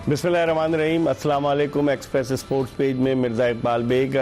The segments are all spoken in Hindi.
बिस्मिल्लाहिर्रहमानिर्रहीम। अस्सलाम वालेकुम। एक्सप्रेस स्पोर्ट्स पेज में मिर्ज़ा इकबाल बेग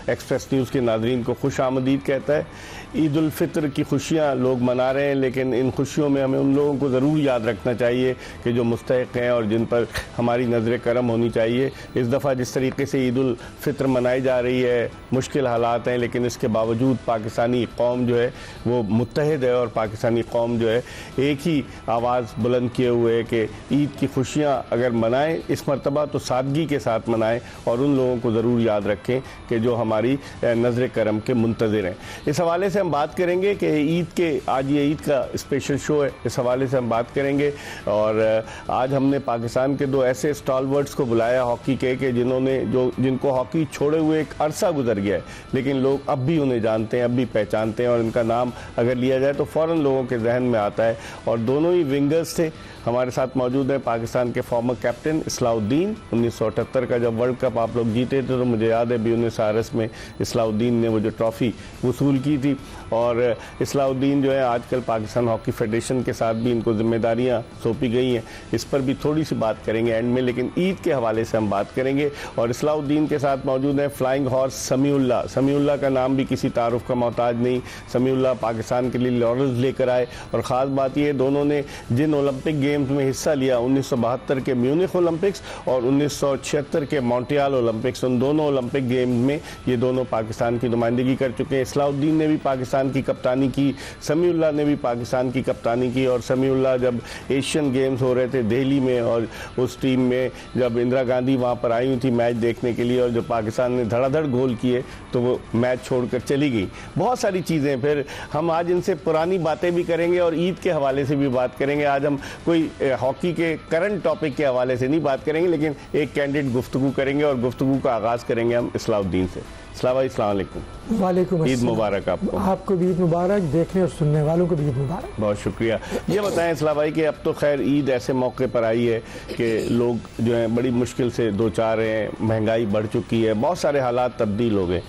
एक्सप्रेस न्यूज़ के नाज़रीन को खुश आमदीद कहता है। ईद उल फितर की खुशियाँ लोग मना रहे हैं, लेकिन इन खुशियों में हमें उन लोगों को ज़रूर याद रखना चाहिए कि जो मुस्तहिक़ हैं और जिन पर हमारी नज़र करम होनी चाहिए। इस दफ़ा जिस तरीके से ईद उल फितर मनाई जा रही है, मुश्किल हालात हैं, लेकिन इसके बावजूद पाकिस्तानी कौम जो है वो मुत्तहिद है और पाकिस्तानी कौम जो है एक ही आवाज़ बुलंद किए हुए है कि ईद की खुशियाँ अगर मनाएं इस मरतबा तो सादगी के साथ मनाएं और उन लोगों को ज़रूर याद रखें कि जो हमारी नज़र करम के मुंतज़िर हैं। इस हवाले से हम बात करेंगे कि ईद के आज ये ईद का स्पेशल शो है, इस हवाले से हम बात करेंगे। और आज हमने पाकिस्तान के दो ऐसे स्टॉलवर्ड्स को बुलाया हॉकी के कि जिनको हॉकी छोड़े हुए एक अरसा गुजर गया है, लेकिन लोग अब भी उन्हें जानते हैं, अब भी पहचानते हैं और इनका नाम अगर लिया जाए तो फ़ौरन लोगों के जहन में आता है। और दोनों ही विंगर्स थे। हमारे साथ मौजूद है पाकिस्तान के फॉर्मर कैप्टन इस्लाउद्दीन। 1978 का जब वर्ल्ड कप आप लोग जीते थे तो मुझे याद है ब्यूनस आयर्स में इस्लाउद्दीन ने वो जो ट्रॉफ़ी वसूल की थी। और इस्लाउद्दीन जो है आजकल पाकिस्तान हॉकी फेडरेशन के साथ भी इनको जिम्मेदारियां सौंपी गई हैं, इस पर भी थोड़ी सी बात करेंगे एंड में, लेकिन ईद के हवाले से हम बात करेंगे। और इस्लाउद्दीन के साथ मौजूद है फ्लाइंग हॉर्स समीउल्लाह। समीउल्लाह का नाम भी किसी तारुफ का मोहताज नहीं। समीउल्लाह पाकिस्तान के लिए लॉरेंस लेकर आए और ख़ास बात यह दोनों ने जिन ओलंपिक गेम्स में हिस्सा लिया 1972 के म्यूनिख ओलंपिक्स और 1976 के मॉन्ट्रियल ओलंपिक्स, उन दोनों ओलंपिक गेम्स में ये दोनों पाकिस्तान की नुमाइंदगी कर चुके हैं। इस्लाउद्दीन ने भी पाकिस्तान की कप्तानी की, समीउल्लाह ने भी पाकिस्तान की कप्तानी की। और समीउल्लाह जब एशियन गेम्स हो रहे थे दिल्ली में और उस टीम में जब इंदिरा गांधी वहाँ पर आई हुई थी मैच देखने के लिए और जब पाकिस्तान ने धड़ाधड़ गोल किए तो वो मैच छोड़कर चली गई। बहुत सारी चीज़ें, फिर हम आज इनसे पुरानी बातें भी करेंगे और ईद के हवाले से भी बात करेंगे। आज हम कोई हॉकी के करंट टॉपिक के हवाले से नहीं बात करेंगे, लेकिन एक कैंडिड गुफ्तगू करेंगे और गुफ्तगू का आगाज़ करेंगे हम इस्लाउद्दीन से। अस्सलाम वालेकुम। वालेकुम ईद मुबारक आपको भी ईद मुबारक, देखने और सुनने वालों को भी ईद मुबारक। बहुत शुक्रिया। ये बताएं इस्लाम भाई कि अब तो खैर ईद ऐसे मौके पर आई है कि लोग जो है बड़ी मुश्किल से दो चार हैं, महंगाई बढ़ चुकी है, बहुत सारे हालात तब्दील हो गए।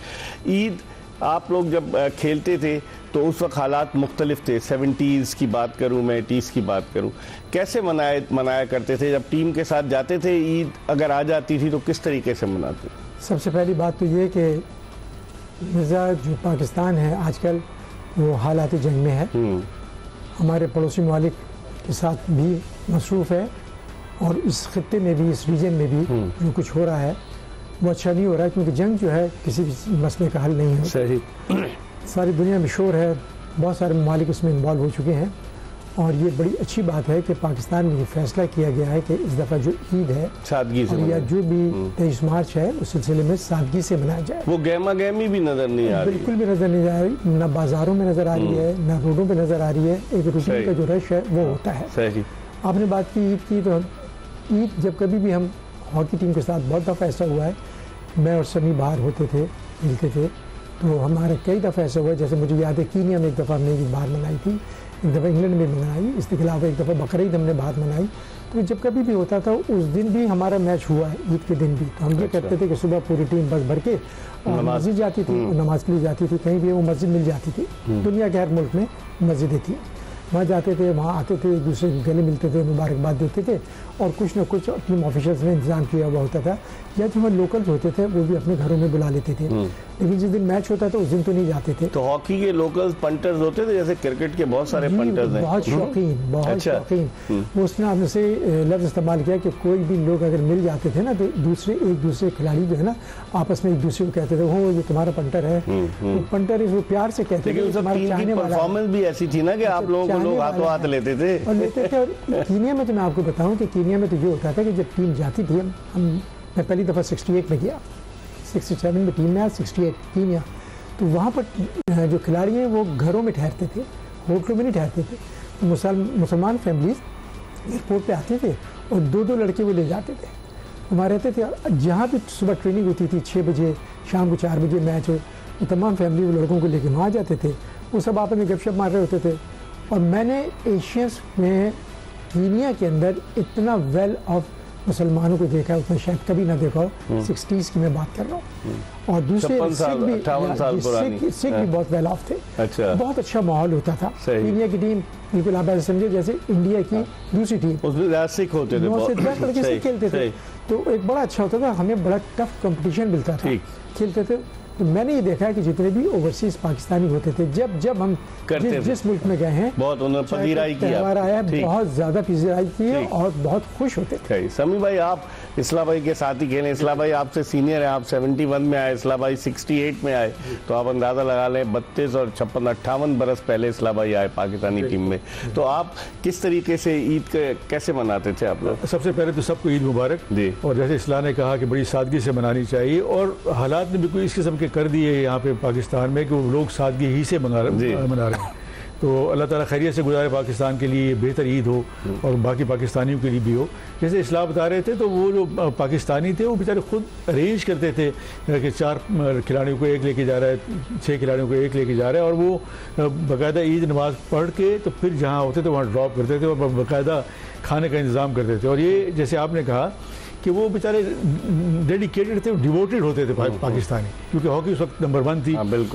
ईद आप लोग जब खेलते थे तो उस वक्त हालात मुख्तलिफ थे। 70s की बात करूं मैं, 80s की बात करूं, कैसे मनाया करते थे? जब टीम के साथ जाते थे ईद अगर आ जाती थी तो किस तरीके से मनाते? सबसे पहली बात तो ये कि मिर्ज़ा जो पाकिस्तान है आजकल वो हालात जंग में है, हमारे पड़ोसी ममालिक के साथ भी मसरूफ़ है और इस खत्ते में भी, इस रीजन में भी जो कुछ हो रहा है वो अच्छा नहीं हो रहा है, क्योंकि जंग जो है किसी भी मसले का हल नहीं है। सही। सारी दुनिया में शोर है, बहुत सारे ममालिक उसमें इन्वॉल्व हो चुके हैं और ये बड़ी अच्छी बात है कि पाकिस्तान में ये फैसला किया गया है कि इस दफ़ा जो ईद है सादगी से या जो भी 23 मार्च है उस सिलसिले में सादगी से मनाया जाए। वो गहमा गहमी भी नज़र नहीं आ रही, बिल्कुल भी नज़र नहीं आ रही, न बाज़ारों में नज़र आ रही है, न रोडों पर नज़र आ रही है। एक रूटीन का जो रश है वो होता है। सही। आपने बात की ईद की, तो ईद जब कभी भी हम हॉकी टीम के साथ बहुत दफ़ा ऐसा हुआ है, मैं और समी बाहर होते थे, मिलते थे, तो हमारे कई दफ़ा ऐसा हुआ है। जैसे मुझे याद है कीनिया में एक दफ़ा हमने ईद बाहर मनाई थी, एक दफ़ा इंग्लैंड में मनाई, इसके खिलाफ एक दफ़ा बकरीद हमने बाहर मनाई। तो जब कभी भी होता था उस दिन भी हमारा मैच हुआ है, ईद के दिन भी, तो हम ये करते थे कि सुबह पूरी टीम बस भर के और मस्जिद जाती थी और नमाज के लिए जाती थी। कहीं भी वो मस्जिद मिल जाती थी, दुनिया के हर मुल्क में मस्जिदें थी, वहाँ जाते थे, वहाँ आते थे, एक दूसरे के गले मिलते थे, मुबारकबाद देते थे और कुछ न कुछ टीम ऑफिशियल्स ने इंतजाम किया हुआ होता था, या जो हमारे लोकल्स होते थे वो भी अपने घरों में बुला लेते थे। लेकिन जिस दिन मैच होता था उस दिन तो नहीं जाते थे। तो हॉकी के लोकल्स पंटर्स होते थे, जैसे क्रिकेट के बहुत सारे पंटर्स हैं, बहुत शौकीन, बहुत शौकीन। वो उसने आपसे लफ्ज़ इस्तेमाल किया कि कोई भी लोग अगर मिल जाते थे ना तो एक दूसरे खिलाड़ी जो है ना आपस में एक दूसरे को कहते थे वो ये तुम्हारा पंटर है, वो पंटर वो प्यार से कहते थे। परफॉर्में भी ऐसी थी ना कि आप लोगों को लोग हाथों हाथ लेते थे और कीनिया में तो मैं आपको बताऊं कि कीनिया में तो ये होता था कि जब टीम जाती थी, मैं पहली दफ़ा 68 में गया, 67 में टीम में आया, 68 कीनिया, तो वहाँ पर जो खिलाड़ी हैं वो घरों में ठहरते थे, होटलों में नहीं ठहरते थे। तो मुसलमान फैमिलीज एयरपोर्ट पे आते थे और दो लड़के वो ले जाते थे, वहाँ रहते थे। जहाँ भी सुबह ट्रेनिंग होती थी 6 बजे, शाम को 4 बजे मैच हो, तो तमाम फैमिली वो लड़कों को लेके वहाँ जाते थे, वो सब आपस में गपशप मार रहे होते थे। और मैंने एशियंस में कीनिया के अंदर इतना वेल ऑफ मुसलमानों को देखा है उतना शायद कभी ना देखा हो। 60s की मैं बात कर रहा हूँ। और दूसरे 56 साल, 58 साल पुरानी। सिख भी बहुत वेल ऑफ थे। अच्छा। बहुत अच्छा माहौल होता था। सही। इंडिया की टीम बिल्कुल आप ऐसे समझे जैसे इंडिया की दूसरी टीम, उसमें ज़्यादा सिख होते थे, 9 से 10 लड़के से खेलते थे, तो एक बड़ा अच्छा होता था, हमें बड़ा टफ कंपटीशन मिलता था, खेलते थे। तो मैंने ये देखा है कि जितने भी ओवरसीज पाकिस्तानी होते थे, जब हम जिस मुल्क में गए हैं, बहुत उन्होंने पजीराई की, त्यौहार आया बहुत ज्यादा पजीराई की है और बहुत खुश होते थे। समी भाई, आप इस्लाम भाई के साथ ही खेले। इस्लाम भाई आपसे सीनियर है, आप 71 में आए, इस्लाम भाई 68 में आए, तो आप अंदाजा लगा लें 32 और 56 58 बरस पहले इस्लाम भाई आए पाकिस्तानी टीम में। तो आप किस तरीके से ईद कैसे मनाते थे आप लोग? सबसे पहले तो सबको ईद मुबारक जी। और जैसे इस्लाम ने कहा कि बड़ी सादगी से मनानी चाहिए, और हालात ने बिल्कुल इस किस्म के कर दिए यहाँ पे पाकिस्तान में कि वो लोग सादगी ही से मना रहे हैं। तो अल्लाह ताला खैरियत से गुजारे पाकिस्तान के लिए, बेहतर ईद हो और बाकी पाकिस्तानियों के लिए भी हो। जैसे इस्लाम बता रहे थे, तो वो जो पाकिस्तानी थे वो बेचारे खुद अरेंज करते थे कि 4 खिलाड़ियों को एक लेके जा रहा है, 6 खिलाड़ियों को एक लेके जा रहा है, और वो बाकायदा ईद नमाज पढ़ के तो फिर जहाँ होते थे वहाँ ड्रॉप करते थे और बाकायदा खाने का इंतज़ाम करते थे। और ये जैसे आपने कहा कि वो बेचारे डेडिकेटेड थे, डिवोटेड होते थे पाकिस्तानी, क्योंकि हॉकी उस वक्त नंबर 1 थी,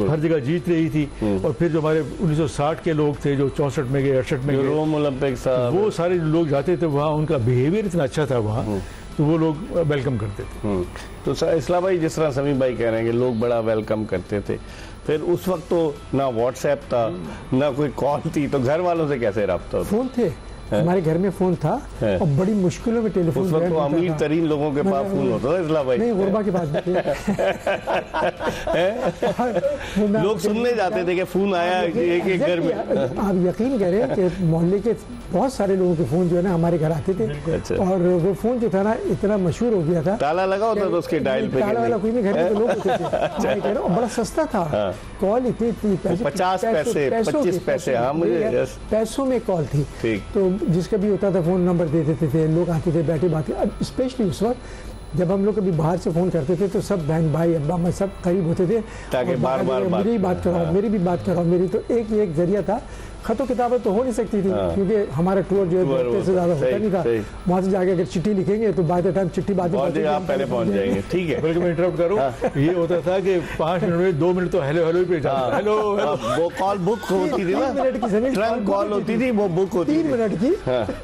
हर जगह जीत रही थी। और फिर जो हमारे 1960 के लोग थे जो 64 में गए, 68 में गए, रोम ओलंपिक्स, वो सारे लोग जाते थे वहाँ, उनका बिहेवियर इतना अच्छा था वहाँ, तो वो लोग वेलकम करते थे। तो इस्लाम भाई, जिस तरह समी भाई कह रहे हैं कि लोग बड़ा वेलकम करते थे, फिर उस वक्त तो ना व्हाट्सएप था, ना कोई कॉल थी, तो घर वालों से कैसे रब्ता होता? फोन थे, हमारे घर में फोन था और बड़ी मुश्किलों में टेलीफोन। उस वक्त तो अमीर तरीन लोगों के पास फोन होता था इस्लाम भाई। नहीं, गुरबा की बात लोग सुनने जाते थे कि फोन आया एक घर में। आप यकीन करें कि मोहल्ले के बहुत सारे लोगों के फोन जो है ना हमारे घर आते थे। अच्छा। और वो फोन जो था ना इतना मशहूर हो गया था, ताला लगा होता था उसके डायल पे, ताला वाला कोई नहीं, घर में लोग होते थे। और बड़ा सस्ता था कॉल, इतनी 50 पैसे 25 पैसे, हाँ मुझे पैसों में कॉल थी। तो जिसका भी होता था फोन नंबर दे देते थे, लोग आते थे, बैठे बातें। अब स्पेशली उस वक्त जब हम लोग कभी बाहर से फोन करते थे तो सब बहन भाई अब्बा मैं सब करीब होते थे, ताकि बार बार मेरी बात कराओ, मेरी भी बात कराओ, मेरी। तो एक जरिया था। खतो किताबत तो हो नहीं सकती थी क्योंकि हमारा टूर जो है हफ्ते से ज्यादा होता नहीं था। वहां से जाके अगर चिट्ठी लिखेंगे तो बाय द टाइम चिट्ठी बात आप पहले पहुंच जाएंगे। ठीक है, बल्कि मैं इंटरप्ट करूं, ये होता था कि 5 मिनट में 2 मिनट तो हेलो हेलो पे जाता। हेलो वो कॉल बुक होती थी ना, 3 मिनट की जमीन ट्रंक कॉल होती थी, वो बुक होती थी 3 मिनट की,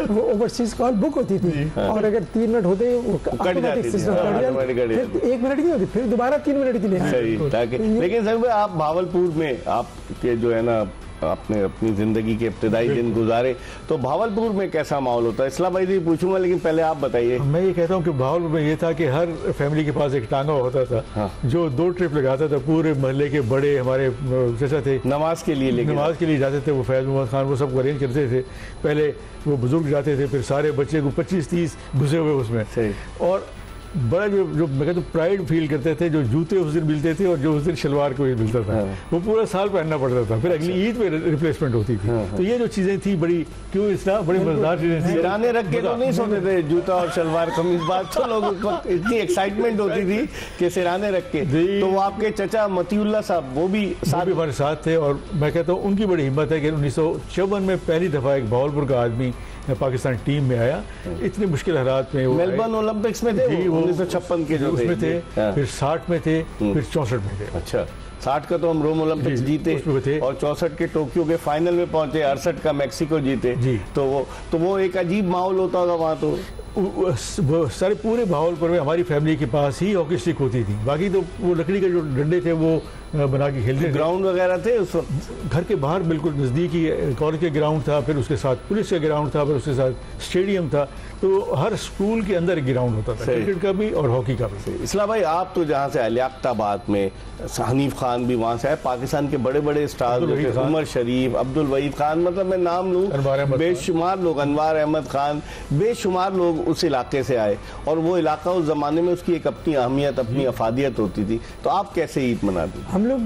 वो ओवरसीज कॉल बुक होती थी। और अगर 3 मिनट होते वो कट जाती थी, 1 मिनट की होती, फिर दोबारा 3 मिनट की नहीं। लेकिन सर आप भावलपुर में आपके जो है ना आपने अपनी जिंदगी के इब्तिदाई दिन गुजारे, तो भावलपुर में कैसा माहौल होता है? इस्लाम भाई से पूछूंगा, लेकिन पहले आप बताइए। मैं ये कहता हूँ कि भावलपुर में ये था कि हर फैमिली के पास एक टांगा होता था जो 2 ट्रिप लगाता था। पूरे मोहल्ले के बड़े हमारे जैसा थे, नमाज के लिए जाते थे, वो फैज मोहम्मद खान वो सब अरेंज करते थे। पहले वो बुजुर्ग जाते थे, फिर सारे बच्चे को 25-30 घुसे हुए उसमें। और बड़ा जो मैं कहता हूँ प्राइड फील करते थे, जो जूते उस दिन मिलते थे और जो उस दिन शलवार को मिलता था, वो पूरा साल पहनना पड़ता था, फिर अगली ईद पे रिप्लेसमेंट होती थी। तो ये जो चीजें थी बड़ी, क्यों इसका बड़ी मजेदार चीजें थी। सिराने रख के तो नहीं सोते थे, जूता और शलवार कमीज। बात तो लोग उस वक्त इतनी एक्साइटमेंट होती थी कि सिराने रख के। तो वो आपके चचा मतीउल्लाह साहब वो भी हमारे साथ थे। और मैं कहता हूँ उनकी बड़ी हिम्मत है कि 1954 में पहली दफा एक भावलपुर का आदमी पाकिस्तान टीम में आया। इतने मुश्किल हालात में, मेलबर्न ओलंपिक्स में थे, 1956 के जो उसमें थे, फिर 60 में थे, फिर 64 में थे। अच्छा, 60 का तो हम रोम ओलंपिक्स जीते और 64 के टोक्यो के फाइनल में पहुंचे, 68 का मैक्सिको जीते। तो वो एक अजीब माहौल होता था वहाँ। तो सारे पूरे भावलपुर में हमारी फैमिली के पास ही हॉकी स्टिक होती थी, बाकी तो वो लकड़ी के जो डंडे थे वो बना के खेलते थे। ग्राउंड वगैरह थे उस वक्त घर के बाहर बिल्कुल नज़दीक ही कॉलेज के ग्राउंड था, फिर उसके साथ पुलिस का ग्राउंड था, फिर उसके साथ स्टेडियम था। तो हर स्कूल के अंदर ग्राउंड होता था, क्रिकेट का भी और हॉकी का भी। इस्लाम भाई, आप तो जहाँ से लियाकताबाद में, हनीफ खान भी वहाँ से आए, पाकिस्तान के बड़े बड़े स्टार उमर शरीफ, अब्दुल वहीद खान, मतलब मैं नाम लूँ, बेशुमार लोग, अनवार अहमद खान, बेशुमार लोग उस इलाके से आए। और वो इलाका उस जमाने में उसकी एक अपनी अहमियत, अपनी अफादियत होती थी। तो आप कैसे ईद मनाते? हम लोग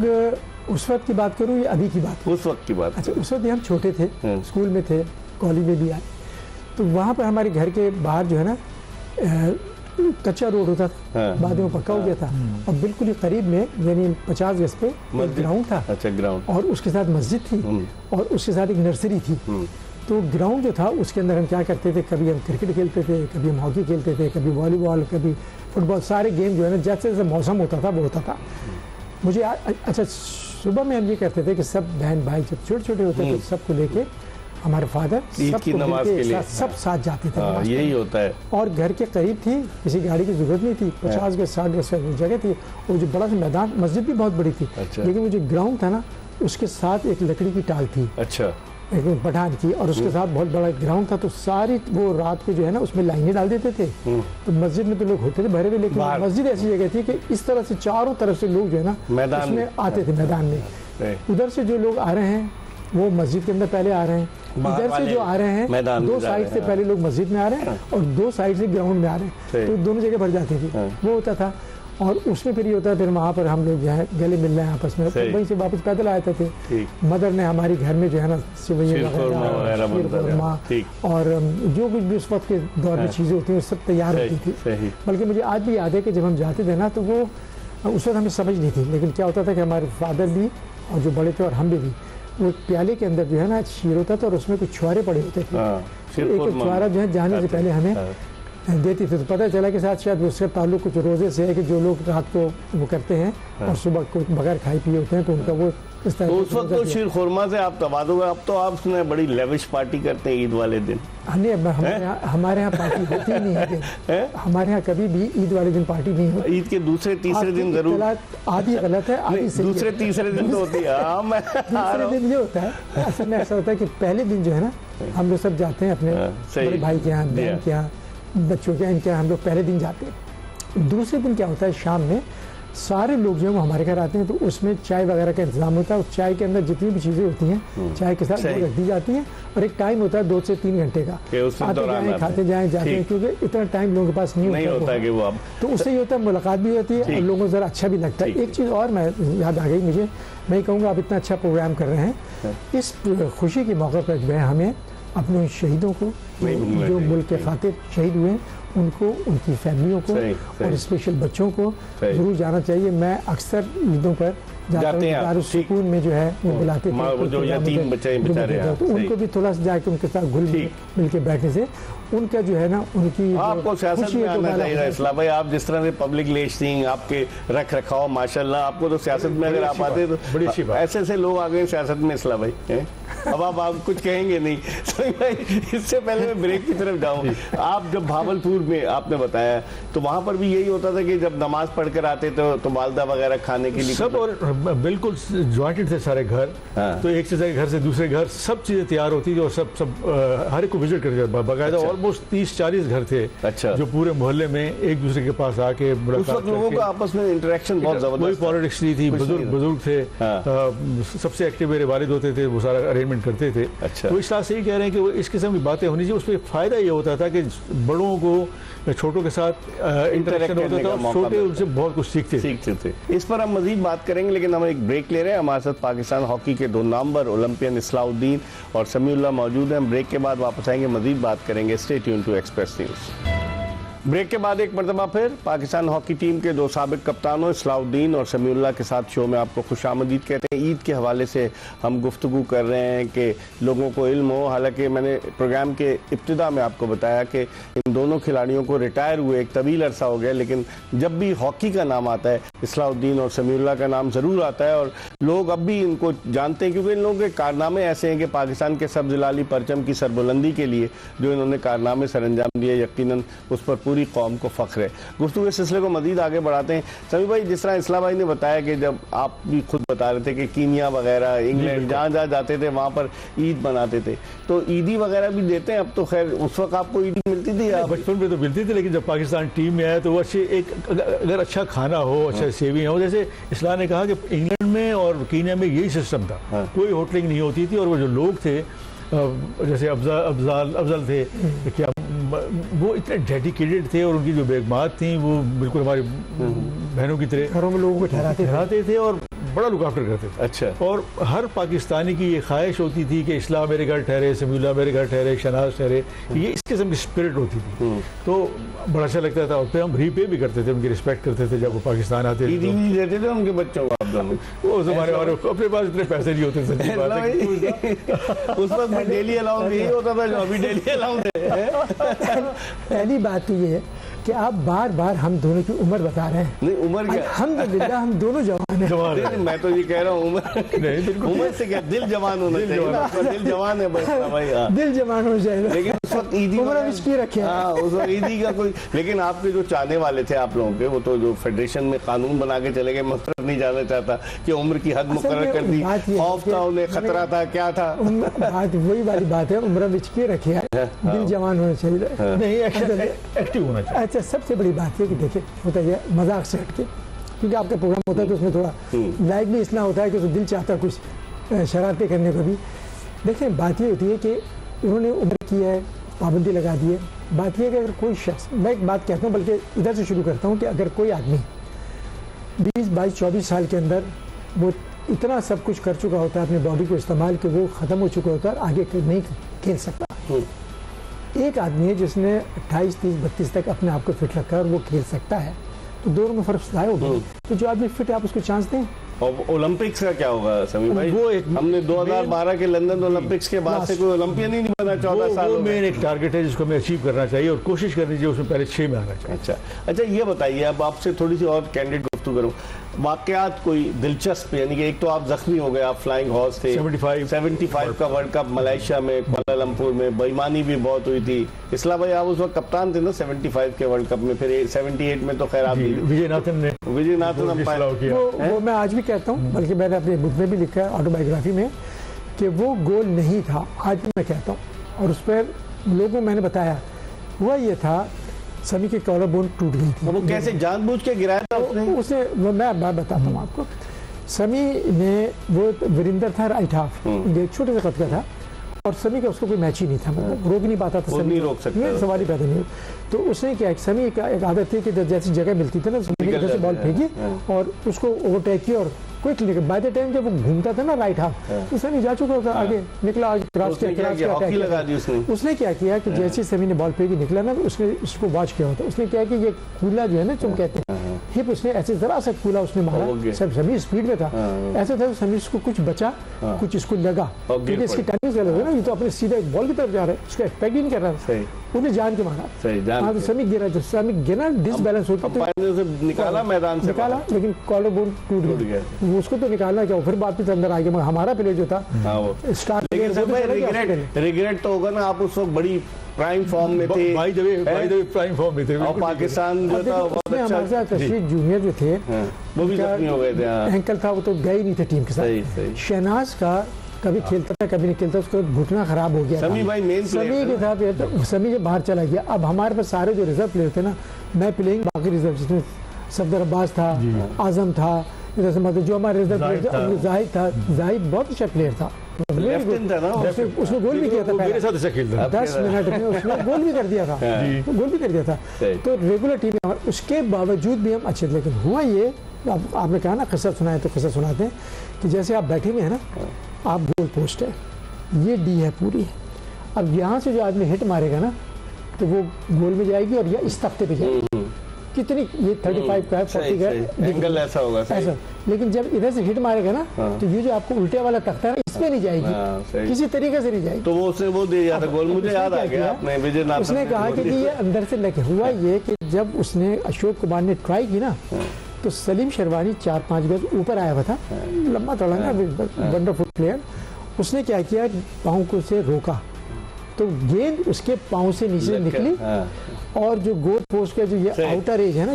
उस वक्त की बात करूँ या अभी की बात? उस वक्त की बात। अच्छा, उस वक्त हम छोटे थे, स्कूल में थे, कॉलेज में भी आए, तो वहाँ पर हमारे घर के बाहर जो है ना कच्चा रोड होता था, बाद में पक्का हो गया था। और बिल्कुल ही करीब में यानी 50 गज पे एक ग्राउंड था। अच्छा, ग्राउंड। और उसके साथ मस्जिद थी और उसके साथ एक नर्सरी थी। तो ग्राउंड जो था उसके अंदर हम क्या करते थे, कभी हम क्रिकेट खेलते थे, कभी हम हॉकी खेलते थे, कभी वॉलीबॉल, कभी फुटबॉल, सारे गेम जो है ना जैसे जैसे मौसम होता था वो होता था। मुझे अच्छा सुबह में हम ये करते थे कि सब बहन भाई जब छोटे छोटे होते थे सबको लेके हमारे फादर ईद की नमाज के लिए सब साथ जाते थे। यही होता है। और घर के करीब थी, किसी गाड़ी की जरूरत नहीं थी, 50 गज 60 गज जगह थी, और जो बड़ा सा मैदान, मस्जिद भी बहुत बड़ी थी। अच्छा। लेकिन वो जो ग्राउंड था ना उसके साथ एक लकड़ी की टाल थी, अच्छा, एक पठान की, और उसके साथ बहुत बड़ा ग्राउंड था। तो सारी वो रात को जो है ना उसमें लाइनें डाल देते थे। तो मस्जिद में तो लोग होते थे भरे हुए, लेकिन मस्जिद ऐसी जगह थी कि इस तरह से चारों तरफ से लोग जो है ना मैदान उसमें आते थे मैदान में। उधर से जो लोग आ रहे हैं वो मस्जिद के अंदर पहले आ रहे हैं, इधर से जो आ रहे हैं दो साइड से पहले लोग मस्जिद में आ रहे हैं और दो साइड से ग्राउंड में आ रहे हैं, तो दोनों जगह भर जाती थी। वो होता था। और उसमें फिर ये होता है, फिर वहाँ पर हम लोग जो है गले मिल रहे हैं आपस में, फिर वहीं से वापस पैदल आए थे। मदर ने हमारी घर में जो है ना सेवइयाँ वगैरह और जो कुछ भी उस वक्त के दौर में चीज़ें होती हैं सब तैयार होती थी। बल्कि मुझे आज भी याद है कि जब हम जाते थे ना तो वो उस वक्त हमें समझ नहीं थी, लेकिन क्या होता था कि हमारे फादर भी और जो बड़े थे और हम भी वो प्याले के अंदर जो है ना शीर होता था और उसमें कुछ छुआरे पड़े होते थे। एक छुआरा जो है जाने से पहले हमें देती थी। तो पता चला कि साथ शायद उसका ताल्लुक कुछ रोज़े से है कि जो लोग रात को वो करते हैं और सुबह को बगैर खाए पिए होते हैं तो उनका वो इस तरह। तो उस वक्त तो शीर खुरमा से आप तबाद हो गए। अब तो आप उसमें बड़ी लेविश पार्टी करते हैं ईद वाले दिन। हमारे यहाँ पार्टी होती नहीं है, हमारे यहाँ कभी भी ईद वाले दिन पार्टी नहीं होती। ईद के दूसरे तीसरे दिन जरूर। आधी गलत है, आधी सही है। दूसरे तीसरे दिन तो होती है। दूसरे दिन ये होता है, असल में ऐसा होता है कि पहले दिन जो है ना हम लोग सब जाते हैं अपने बड़े भाई के यहाँ, बहन के यहाँ, बच्चों के इनके हम लोग पहले दिन जाते हैं। दूसरे दिन क्या होता है, शाम में सारे लोग जो है वो हमारे घर आते हैं, तो उसमें चाय वगैरह का इंतजाम होता है। चाय के अंदर जितनी भी चीज़ें होती हैं चाय के साथ रख दी जाती हैं और एक टाइम होता है 2 से 3 घंटे का, आते जाएं खाते जाएं जाते हैं, क्योंकि इतना टाइम लोगों के पास नहीं होता कि वो तो उससे ये होता है मुलाकात भी होती है और लोगों को ज़रा अच्छा भी लगता है। एक चीज़ और मैं याद आ गई मुझे, मैं कहूँगा आप इतना अच्छा प्रोग्राम कर रहे हैं, इस खुशी के मौके पर जो है हमें अपने शहीदों को जो मुल्क के खातिर शहीद हुए उनको, उनकी फैमिलियों को और स्पेशल बच्चों को जरूर जाना चाहिए। मैं अक्सर ईदों पर जाते हैं, सुकून में जो है वो बुलाते थे जो यतीम बच्चे बेचारे हैं, तो उनको भी थोड़ा सा जाके उनके साथ घुल मिल के बैठने से उनका जो है ना उनकी आपको सियासत में आना चाहिए। इस्लाम भाई, आप जिस तरह से पब्लिक लिस्टिंग, आपके रख रखाव, माशाल्लाह, आपको तो सियासत में अगर आप आते तो ऐसे ऐसे लोग आ गए सियासत में। इस्लाम भाई अब आप कुछ कहेंगे नहीं। सही भाई, इससे पहले मैं ब्रेक की तरफ जाऊँ, आप जब भावलपुर में आपने बताया तो वहाँ पर भी यही होता था कि जब नमाज पढ़कर आते तो मालदा वगैरह खाने के लिए सब, और बिल्कुल ज्वाइंटेड थे सारे घर। तो एक से घर से दूसरे घर सब चीजें तैयार होती थी और सब हर एक को विजिट करके बाकायदा ऑलमोस्ट 30-40 घर थे। अच्छा। जो पूरे मोहल्ले में एक दूसरे के पास आके मुलाकात, लोगों का आपस में इंटरेक्शन बहुत जबरदस्त, कोई पॉलिटिक्स नहीं थी, बुजुर्ग थे, सबसे एक्टिव मेरे वालिद होते थे, वो सारा अरेंजमेंट करते थे। अच्छा। तो इस तरह से ही कह रहे हैं कि वो इस किस्म की बातें होनी चाहिए। उसमें फायदा ये होता था कि बड़ों को छोटों के साथ इंटरेक्शन होता था और छोटे उनसे बहुत कुछ सीखते थे। इस पर हम मजीद बात करेंगे, लेकिन हम एक ब्रेक ले रहे हैं। हमारे साथ पाकिस्तान हॉकी के 2 नामवर ओलंपियन इस्लाउद्दीन और समीउल्लाह मौजूद हैं। ब्रेक के बाद वापस आएंगे, मजीद बात करेंगे। Stay tune to Express News. ब्रेक के बाद एक मरतबा फिर पाकिस्तान हॉकी टीम के 2 साबिक कप्तानों इस्लाउद्दीन और समीउल्लाह के साथ शो में आपको खुशामदीद कहते हैं। ईद के हवाले से हम गुफ्तगू कर रहे हैं कि लोगों को इल्म हो। हालांकि मैंने प्रोग्राम के इब्तिदा में आपको बताया कि इन दोनों खिलाड़ियों को रिटायर हुए एक तवील अरसा हो गया, लेकिन जब भी हॉकी का नाम आता है इस्लाउद्दीन और समीउल्लाह का नाम ज़रूर आता है और लोग अब भी इनको जानते हैं, क्योंकि इन लोगों के कारनामे ऐसे हैं कि पाकिस्तान के सब्ज़ लाली परचम की सरबुलंदी के लिए जो इन्होंने कारनामे सर अंजाम दिए, यकीनन उस पर पूरी कौम को फ़ख्र है। गुफ्तगू इस सिलसिले को मज़ीद आगे बढ़ाते हैं। समी भाई, जिस तरह इस्लाम भाई ने बताया कि जब आप भी खुद बता रहे थे कि कीनिया वगैरह, इंग्लैंड, जहाँ जहाँ जाते थे वहाँ पर ईद मनाते थे, तो ईदी वगैरह भी देते हैं अब तो। खैर उस वक्त आपको ईदी मिलती थी या बचपन में तो मिलती थी, लेकिन जब पाकिस्तान टीम में आया तो वो अच्छे एक अगर अच्छा खाना हो, अच्छा सेविंग हो, जैसे इस्लाम ने कहा कि इंग्लैंड में और कीनिया में यही सिस्टम था। कोई होटलिंग नहीं होती थी और वो जो लोग थे जैसे अफजल थे, क्या वो इतने डेडिकेटेड थे और उनकी जो बेगमात थी वो बिल्कुल हमारी बहनों की तरह घरों में लोगों को ठहराते थे और बड़ा लुक आफ्टर करते थे। अच्छा। और हर पाकिस्तानी की ये ख्वाहिश होती थी कि इस्लाम मेरे घर ठहरे, समीउल्लाह मेरे घर ठहरे, शहनाज ठहरे, ये इस किस्म की स्पिरिट होती थी। तो बड़ा अच्छा लगता था और फिर हम रीपे भी करते थे, उनकी रिस्पेक्ट करते थे जब वो पाकिस्तान आते थे। देते थे उनके बच्चों को दोनों। वो जमाने वाले अपने पास इतने पैसे नहीं होते, सच्ची बात है। उस वक्त में डेली अलाउंस यही होता था जो अभी डेली अलाउंस है। पहली बात तो ये है कि आप बार बार हम दोनों की उम्र बता रहे हैं। नहीं उम्र क्या, अल्हम्दुलिल्लाह हम दोनों जवान हैं। नहीं, मैं तो ये कह रहा हूँ उम्र से क्या, दिल जवान होना चाहिए ना, आपका दिल जवान है बस ना भाई। हाँ। दिल जवान हो जाएगा। लेकिन उस वक्त ईदी उम्र इसकी रखे। हाँ, उस वक्त ईदी का कोई, लेकिन आपके जो चाहने वाले थे आप लोगों के, वो तो जो फेडरेशन में कानून बना के चले गए, मतलब नहीं जाना चाहता कि उम्र की हद मुकर्रर कर दी, खौफ था उन्हें, खतरा था, क्या था। बात वही वाली बात है, उम्र इसकी रखे है, दिल जवान होना चाहिए। नहीं, एक्टिव होना चाहिए। अच्छा, सबसे बड़ी बात है कि देखिए होता है मजाक से हटके, क्योंकि आपका प्रोग्राम होता है तो उसमें थोड़ा लाइक भी इसलिए होता है कि दिल चाहता है कुछ शरारतें करने को भी। देखिए बात ये होती है कि उन्होंने उम्र की है, पाबंदी लगा दी है। बात यह है कि अगर कोई शख्स, मैं एक बात कहता हूँ, बल्कि इधर से शुरू करता हूँ कि अगर कोई आदमी 20, 22, 24 साल के अंदर वो इतना सब कुछ कर चुका होता है अपनी बॉडी को इस्तेमाल कि वो ख़त्म हो चुका होता है और आगे नहीं खेल सकता। एक आदमी है जिसने 28, 30, 32 तक अपने आप को फिट रखा है और वो खेल सकता है, तो दोनों में फर्क ज़ाहिर होगा। तो जो आदमी फिट है आप उसको चांस दें। और ओलंपिक्स का क्या होगा समी भाई? वो एक हमने 2012 के लंदन ओलंपिक्स के बाद से कोई ओलंपियन ही नहीं बना 14 साल। वो मेन एक टारगेट है जिसको हमें अचीव करना चाहिए और कोशिश करनी चाहिए उसमें पहले 6 में आना चाहिए। अच्छा, ये बताइए, अब आपसे थोड़ी सी और कैंडिडेट गुफ्तगू करूं, वाकयात कोई दिलचस्प, यानी कि एक तो आप जख्मी हो गए, आप फ्लाइंग हॉर्स थे, 75 का वर्ल्ड कप मलेशिया में कुआलालंपुर में, बेईमानी भी बहुत हुई थी। इस्लाम भाई आप उस वक्त कप्तान थे ना 75 के वर्ल्ड कप में, फिर 78 में तो खैर आप विजयनाथन अंपायर। वो मैं आज भी कहता हूँ, बल्कि मैंने अपने बुक में भी लिखा है ऑटोबायोग्राफी में कि वो गोल नहीं था, आज भी मैं कहता हूँ। और उस पर लोगों को मैंने बताया, हुआ ये था समी की कॉलर बोन टूट गई थी। वो कैसे जानबूझ के गिराया था उसने? मैं बताता हूँ आपको। समी ने, वो वीरेंद्र था राइट हाफ, छोटे से कद का था और समी का उसको कोई मैच ही नहीं था, मतलब रोक नहीं पाता था, नहीं रोक सकता, सवाल ही पैदा नहीं। तो उसने क्या, समी का एक आदत थी कि जैसी जगह मिलती थी ना, समी ने बॉल फेंकी और उसको ओवरटेक किया और क्विकली, बाय द टाइम जब वो घूमता था ना राइट हाफ, तो समी जा चुका था, आगे निकला, क्रॉस किया। उसने क्या किया कि जैसे समी ने बॉल फेंकी निकला ना, उसने उसको वॉच किया होता। उसने क्या कि ये कूला जो है ना, तुम कहते हैं हिप, उसने ऐसे जरा सा कूला उसने मारा, सब समी स्पीड में था, ऐसा था समी को कुछ बचा, कुछ इसको लगा, क्योंकि इसकी टाइमिंग गलत है ना, ये तो अपने सीधा एक बॉल की तरफ जा रहा है, उसका एक्सपेक्ट ही नहीं कर रहा था, उन्हें जान के मारा। हाँ, तो समी गिरा, जब समी गिरा डिसबैलेंस होकर निकाला मैदान से, निकाला, लेकिन कॉलर बोन टूट गया। उसको तो निकालना क्या, फिर वापस अंदर आ गया, मगर हमारा प्लेयर जो था स्टार्ट, रिग्रेट तो होगा ना, आप उस वक्त बड़ी प्राइम फॉर्म में थे, भाई जब प्राइम फॉर्म में थे, और पाकिस्तान जो था बहुत अच्छा, हमारे साथ तशरीफ जूनियर जो थे वो भी जख्मी हो गए थे, एंकल था, वो तो गए ही नहीं थे टीम के साथ। शहनाज का कभी खेलता था कभी नहीं खेलता, उसका घुटना खराब हो गया। समी भाई मेन समी के साथ समी जब बाहर चला गया, अब हमारे पास सारे जो रिजर्व प्लेयर थे ना, मैं प्लेइंग बाकी रिजर्व, जिसमें सफदर अब्बास था, आजम था, इधर से मतलब जो हमारे रिजर्व प्लेयर जाहिद था, जाहिद बहुत अच्छा प्लेयर था, उसने गोल भी किया था, मेरे साथ ऐसा खेलता 10 मिनट में उसने गोल भी कर दिया था, गोल भी कर दिया था। तो रेगुलर टीम में, उसके बावजूद भी हम अच्छे थे। लेकिन हुआ ये, आपने कहा ना किस्सा सुनाए, तो किस्सा सुनाते हैं कि जैसे आप बैठे हुए हैं ना, आप गोल पोस्ट है, ये डी है पूरी, अब यहाँ से जो आदमी हिट मारेगा ना, तो वो गोल में जाएगी और या इस तख्ते पे जाएगी, कितनी ये 35 का है, 40 का एंगल ऐसा होगा ऐसा। लेकिन जब इधर से हिट मारेगा ना, तो ये जो आपको उल्टे वाला तख्ता है, इसमें नहीं जाएगी, किसी तरीके से नहीं जाएगी। तो वो उसने वो दे दिया था गोल, मुझे याद आ गया, अपने विजयनाथ उसने कहा कि ये अंदर से लगे। हुआ ये कि जब उसने अशोक कुमार ने ट्राई की ना, तो सलीम शेरवानी 4-5 गज ऊपर आया हुआ था, लंबा तड़ंगा, वंडरफुल प्लेयर। उसने क्या किया, पाँव को से रोका, तो गेंद उसके पाँव से नीचे निकली, और जो गोल पोस्ट का जो ये आउटर एज है ना,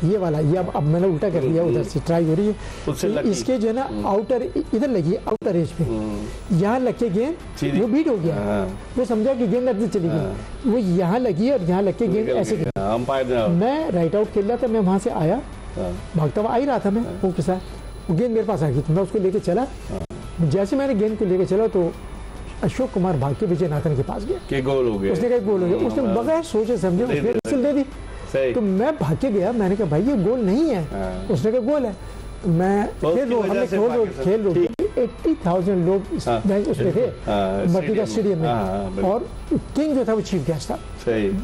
ये वाला, ये अब मैंने उल्टा कर दिया, उधर से ट्राई हो रही है, इसके जो है ना आउटर इधर लगी है, आउटर एज पे, यहाँ लग के गेंद वो बीट हो गया, वो समझा कि गेंद अंदर चली गई, वो यहाँ लगी और यहाँ लग के गेंद ऐसे गई। मैं राइट आउट खेल रहा था, मैं वहाँ से आया, भागता हुआ आ ही रहा था मैं, वो के साथ, वो गेंद मेरे पास आ गई, तो मैं उसको लेके चला। जैसे मैंने गेंद को लेके चला, तो अशोक कुमार भाग के विजयनाथन के पास गया, कि गोल हो गया, उसने कहा गोल हो गया, उसने बगैर सोचे समझे उसने विसल दे दी। तो मैं भाग के गया, मैंने कहा भाई ये गोल नहीं है, उसने कहा गोल है। तो मैं हमने खेल रो 80,000 लोग उसमें थे मर्तिका स्टेडियम में, और किंग जो था वो चीफ गेस्ट था,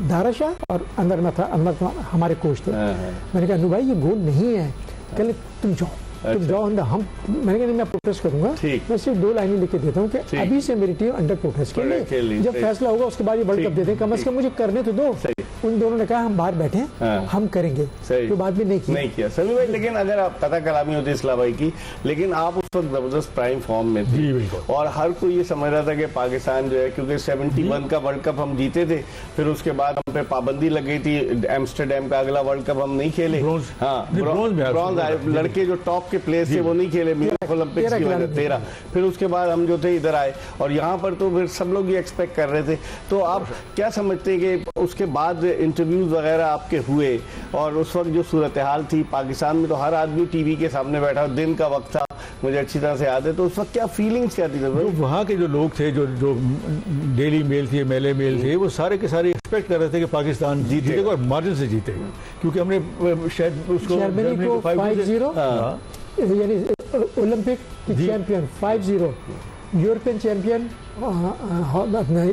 दाराशाह, और अंदर में था, अंदर हमारे कोच थे। मैंने कहा अनु भाई ये गोल नहीं है, कहले तुम जाओ, तो ड्रॉ ऑन द हम मैंने कहा नहीं मैं प्रोटेस्ट करूंगा, ठीक। मैं सिर्फ 2 लाइनें लिख के देता हूँ कि अभी से मेरी टीम अंडर प्रोटेस्ट के लिए, जब फैसला होगा उसके बाद ये वर्ल्ड कप दे दें, कम से कम मुझे करने तो दो। उन दोनों ने कहा हम बाहर बैठे हैं, हम करेंगे, तो बाद में नहीं किया सभी भाई। लेकिन अगर आप कथा कलामी होती इस्लाम भाई की, लेकिन आप उस वक्त जबरदस्त प्राइम फॉर्म में थे और हर कोई ये समझ रहा था कि पाकिस्तान जो है, क्योंकि 71 का वर्ल्ड कप हम जीते थे, फिर उसके बाद हम पे पाबंदी लग गई थी, एम्स्टरडेम का अगला वर्ल्ड कप हम नहीं खेले, ब्रॉन्ज आए, लड़के जो टॉप के प्लेयर्स थे वो नहीं खेले ओलंपिक्स की वजह 13, फिर उसके बाद हम जो थे इधर आए और यहाँ पर तो फिर सब लोग ये एक्सपेक्ट कर रहे थे। तो आप क्या समझते हैं कि उसके बाद इंटरव्यूज वगैरह आपके हुए और उस वक्त जो सूरत हाल थी पाकिस्तान में, तो हर आदमी टीवी के सामने बैठा, दिन का वक्त था, मुझे अच्छी तरह से याद है, तो उस वक्त क्या फीलिंग्स क्या थी? तो वहाँ के जो लोग थे, जो डेली मेल थी, मेले मेल थे, वो सारे के सारे एक्सपेक्ट कर रहे थे कि पाकिस्तान जीतेगा और मार्जिन से जीतेगा, क्योंकि हमने शायद उसको 5-0 यानी Olympic champion 5-0, European champion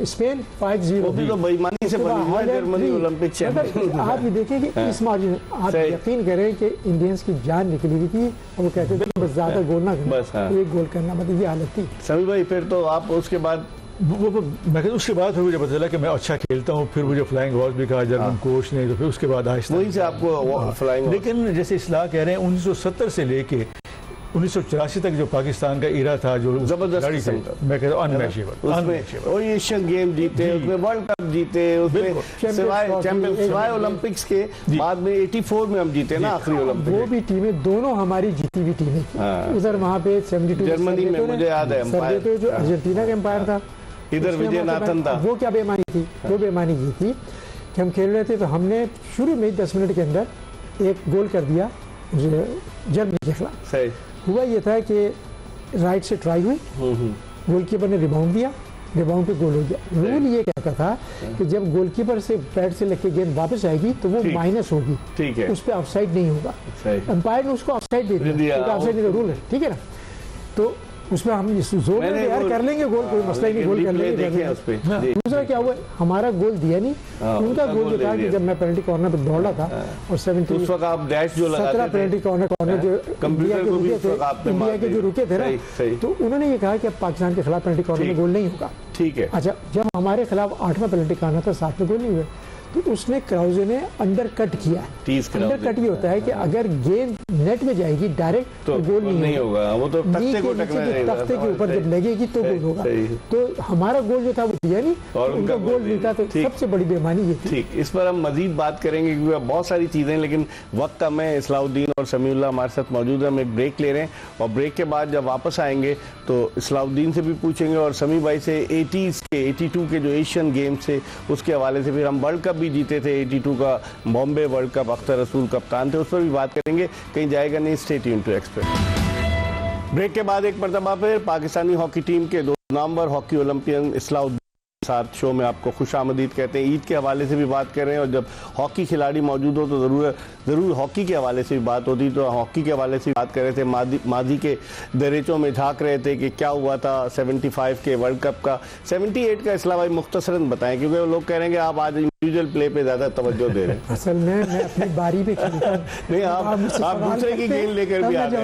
Spain 5-0, तो बेईमानी से बनी जर्मनी ओलंपिक चैंपियन। आप ये देखें कि इस मार्जिन, आप यकीन करें कि इंडियंस की जान निकली हुई थी और वो कहते थे बस ज्यादा गोल ना करना, एक गोल करना, मतलब ये हालत थी। सभी भाई फिर तो आप उसके बाद मैं उसके बाद फिर मुझे पता चला कि मैं अच्छा खेलता हूँ, फिर मुझे फ्लाइंग हॉर्स भी कहा जर्मन कोच ने, तो फिर उसके बाद आहिस्ता वहीं से आपको फ्लाइंग। लेकिन जैसे इस्लाह कह रहे हैं 1970 से लेके 1984 तक जो पाकिस्तान का इरा था, जो जबरदस्त, मैं कहता हूँ अनमैचेबल, और एशियन गेम जीते, उसमें वर्ल्ड कप जीते, उसमें सिवाय ओलंपिक्स के बाद में 84 में हम जीते ना आखिरी ओलंपिक। वो भी टीमें दोनों हमारी जीती हुई टीमें, उधर वहाँ पे 72 जर्मनी में मुझे याद है तो जो अर्जेंटीना का एम्पायर था, इधर विजयनाथन था, वो क्या बेईमानी थी, वो बेईमानी ये थी कि हम खेल रहे थे तो हमने शुरू में 10 मिनट के अंदर एक गोल कर दिया जर्मनी के खिलाफ। हुआ ये था कि राइट से ट्राई हुई, गोलकीपर ने रिबाउंड दिया, रिबाउंड पे गोल हो गया। रूल ये कहता था कि जब गोलकीपर से पैड से लेके गेंद वापस आएगी तो वो माइनस होगी, ठीक है, उस पर ऑफसाइड नहीं होगा। अंपायर ने उसको ऑफसाइड दे दिया, ऑफसाइड नहीं, रूल है, ठीक है ना। तो उसमें हम जोर में यार कर लेंगे गोल, कोई मसला ही नहीं, गोल कर लेंगे। दूसरा क्या हुआ, हमारा गोल दिया नहीं, उनका गोल जो था कि जब मैं पेनल्टी कॉर्नर पे दौड़ रहा था और 17 पेनल्टी कॉर्नर जो इंडिया के जो रुके थे ना, तो उन्होंने ये कहा कि अब पाकिस्तान के खिलाफ पेनल्टी कॉर्नर में गोल नहीं होगा, ठीक है। अच्छा, जब हमारे खिलाफ 8वां पेनल्टी कॉर्नर था, 7 में गोल नहीं हुए, तो उसने क्राउजे ने अंडर कट किया। अंडर कट ये होता है कि अगर गेंद नेट में जाएगी डायरेक्ट तो गोल नहीं होगा, वो तो तख्ते के ऊपर जब लगेगी तो गोल होगा। तो हमारा गोल जो था वो दिया नहीं और उनका गोल नहीं था, तो सबसे बड़ी बेईमानी ये थी। ठीक, इस पर हम मजीद बात करेंगे क्योंकि बहुत सारी चीजें, लेकिन वक्त कम है। इस्लाउद्दीन और समीउल्लाह हमारे साथ मौजूद है, हम एक ब्रेक ले रहे हैं और ब्रेक के बाद जब वापस आएंगे तो इस्लाउद्दीन से भी पूछेंगे और समी भाई से 82 के जो एशियन गेम्स थे उसके हवाले से, फिर हम वर्ल्ड कप भी जीते थे 82 का बॉम्बे वर्ल्ड कप, अख्तर रसूल कप्तान थे, उस पर भी बात करेंगे। कहीं जाएगा नहीं, स्टे ट्यून्ड टू एक्सप्रेस। ब्रेक के बाद एक मरतबा फिर पाकिस्तानी हॉकी टीम के 2 नामवर हॉकी ओलंपियन इस्लाउद्दीन साथ शो में आपको खुशामदीद कहते हैं। ईद के हवाले से भी बात कर रहे हैं और जब हॉकी खिलाड़ी मौजूद हो तो ज़रूर हॉकी के हवाले से भी बात होती, तो हॉकी के हवाले से बात कर रहे थे। मादी के दरेचों में झांक रहे थे कि क्या हुआ था 75 के वर्ल्ड कप का। 78 का इस्लाम भाई मुख्तसरन बताएं, क्योंकि वो लोग कह रहे हैं कि आप आज इंडिविजुअल प्ले पे ज़्यादा तवज्जो दे रहे हैं। असल में मैं अपनी बारी पे खेलता नहीं, आप दूसरे की गेंद लेकर भी आ रहे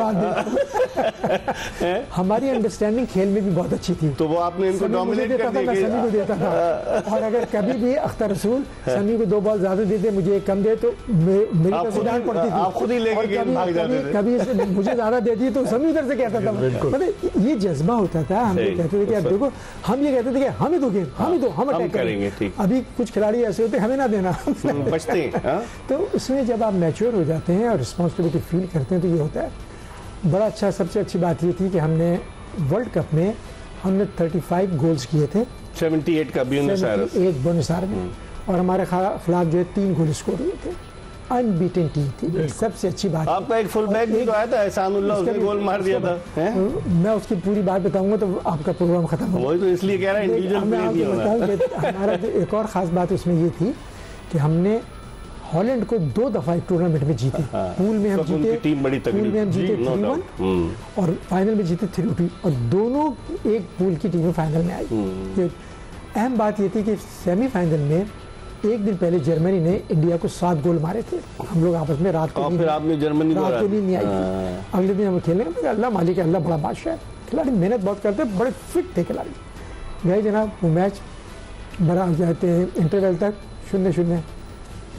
हैं। हमारी अंडरस्टैंडिंग खेल में भी बहुत अच्छी थी, तो वो आपने इनको डोमिनेट कर दिया था। और अगर कभी भी अख्तर रसूल समी को 2 बॉल ज्यादा देते, मुझे एक कम दे, तो मेरी तो डांट पड़ती थी। आप खुद ही लेके गेंद भाग जाते थे। कभी मुझे ज्यादा दे दी तो समी उधर से कहता था, मतलब ये जज्बा होता था। हम कहते थे कि यार देखो, हम ये कहते थे कि हमें दो गेम, हमें दो, हम अटैक करेंगे। अभी कुछ खिलाड़ी ऐसे होते हमें ना देना, बचते हैं। तो उसमें जब आप मैच्योर हो जाते हैं और रिस्पॉन्सिबिलिटी फील करते हैं तो ये होता है बड़ा अच्छा। सबसे अच्छी बात ये थी कि हमने वर्ल्ड कप में हमने 35 गोल्स किए थे, 78 का ब्यूनस आयर्स में, और हमारे खिलाफ जो है 3 गोल स्कोर हुए थे। अनबीटन टीम थी, सबसे अच्छी बात। आपका एक फुल बैक भी तो आया था एहसानुल्लाह, उसने गोल मार दिया था। मैं उसकी पूरी बात बताऊंगा तो आपका प्रोग्राम खत्म हो। वही तो इसलिए कह रहा है इंडिविजुअल प्ले नहीं होना। हमारा एक और खास बात उसमें ये थी कि हमने हॉलैंड को 2 दफा एक टूर्नामेंट में जीते। पूल में हम जीते, टीम बड़ी तगड़ी, पूल में हम जीते 3-1 और फाइनल में जीते 3-2, और दोनों एक पूल की टीमें फाइनल में आई। अहम बात ये थी कि सेमीफाइनल में एक दिन पहले जर्मनी ने इंडिया को 7 गोल मारे थे। हम लोग आपस में रात को और फिर आपने जर्मनी को रात को नींद नहीं आई थी। अगले दिन हम खेलने गए, अल्लाह मालिक है, अल्लाह बड़ा बादशाह है। खिलाड़ी मेहनत बहुत करते, बड़े फिट थे खिलाड़ी। गए जनाब, वो मैच बड़ा जाते हैं इंटरवल तक 0-0,